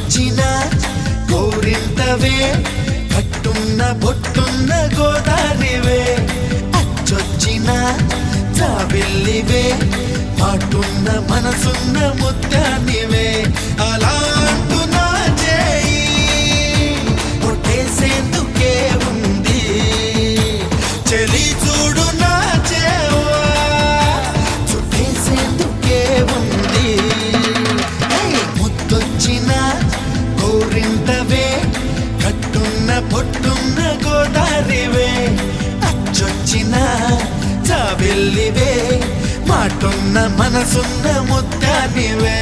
ముద్దొచ్చిన గోరింతవే కట్టున్న బొట్టున్న గోదారివే అచ్చొచ్చిన జాబిల్లివే పాటున్న మనసున్న ముత్యానివే అలా అంటున్నా చేయి కొట్టేసేందుకే ఉంది చెలి చూడు నా చేవా చుట్టేసేందుకే ఉంది ముద్దొచ్చిన గోరింతవే కట్టున్న పొట్టున్న గోదారివే అచ్చొచ్చిన జాబిల్లివే మాటున్న మనసున్న ముత్యానివే